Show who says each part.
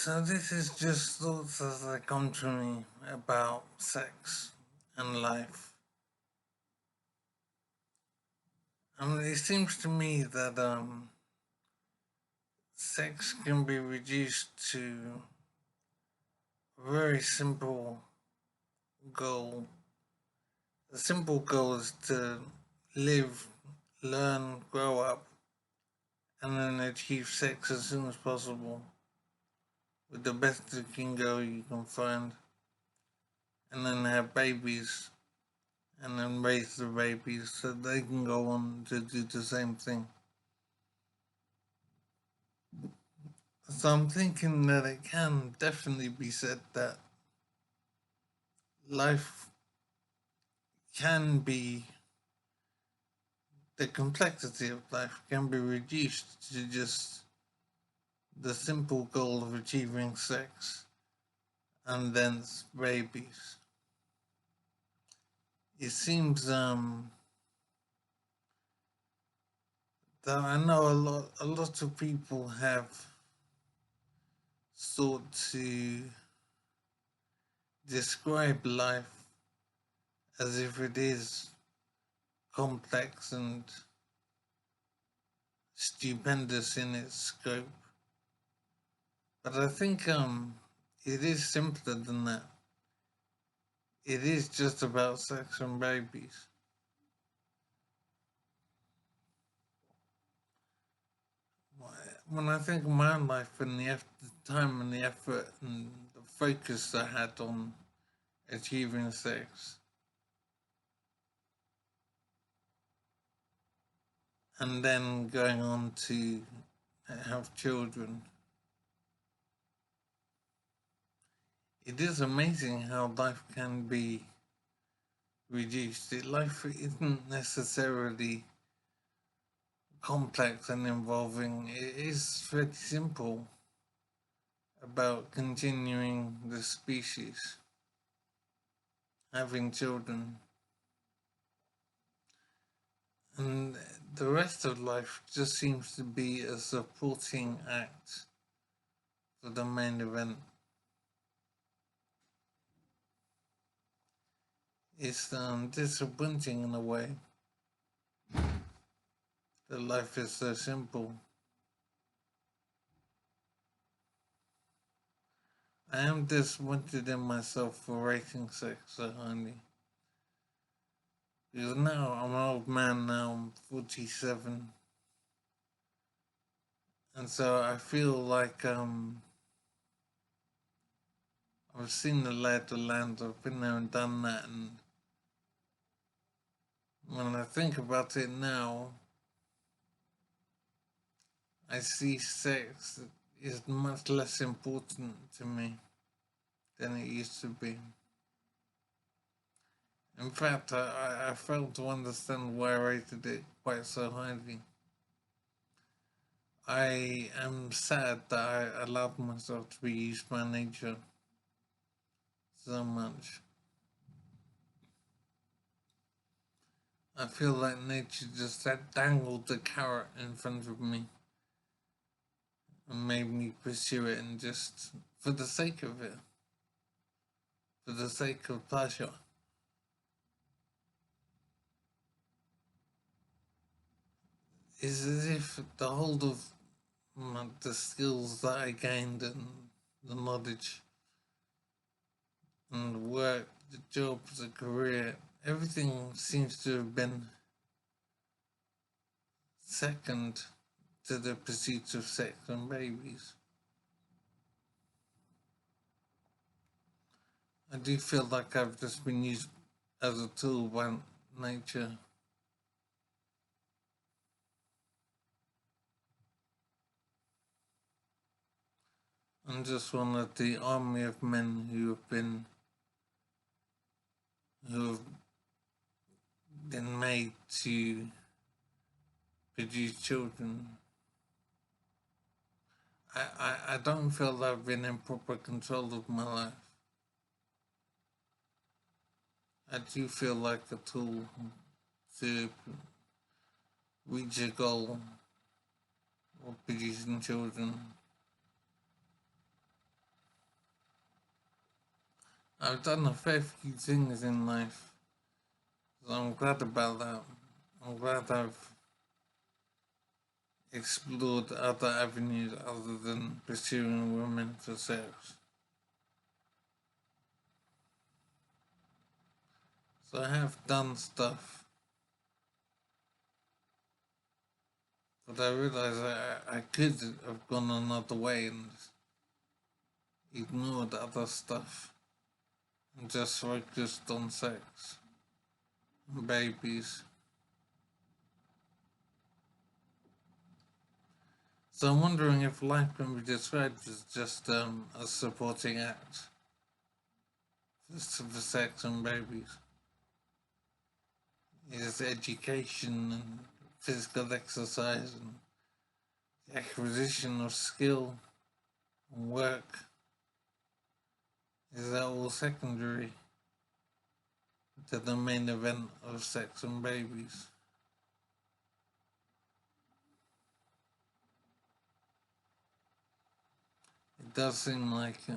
Speaker 1: So this is just thoughts as they come to me about sex and life. It seems to me that sex can be reduced to a very simple goal. The simple goal is to live, learn, grow up, and then achieve sex as soon as possible with the best looking girl you can find, and then have babies and then raise the babies so they can go on to do the same thing. So I'm thinking that it can definitely be said that life can be, the complexity of life can be reduced to just the simple goal of achieving sex and then babies. It seems that I know a lot of people have sought to describe life as if it is complex and stupendous in its scope. But I think it is simpler than that. It is just about sex and babies. When I think of my own life and the time and the effort and the focus I had on achieving sex, and then going on to have children, it is amazing how life can be reduced. Life isn't necessarily complex and involving. It is pretty simple about continuing the species, having children, and the rest of life just seems to be a supporting act for the main event. It's disappointing in a way that life is so simple. I am disappointed in myself for rating sex so highly. Because now I'm an old man now, I'm 47. And so I feel like I've seen the lay of the land, I've been there and done that, and when I think about it now, I see sex is much less important to me than it used to be. In fact, I failed to understand why I rated it quite so highly. I am sad that I allowed myself to be used by nature so much. I feel like nature just had dangled the carrot in front of me and made me pursue it, and just for the sake of it, for the sake of pleasure. It's as if the whole of the skills that I gained and the knowledge and the work, the job, the career, everything seems to have been second to the pursuit of sex and babies. I do feel like I've just been used as a tool by nature. I'm just one of the army of men who have been made to produce children. I don't feel I've been in proper control of my life. I do feel like a tool to reach a goal of producing children. I've done a fair few things in life, so I'm glad about that. I'm glad I've explored other avenues other than pursuing women for sex. So I have done stuff, but I realized I could have gone another way and ignored other stuff and just focused on sex and babies. So I'm wondering if life can be described as just a supporting act for sex and babies. Is education and physical exercise and the acquisition of skill and work. Is that all secondary to the main event of sex and babies? It does seem like it.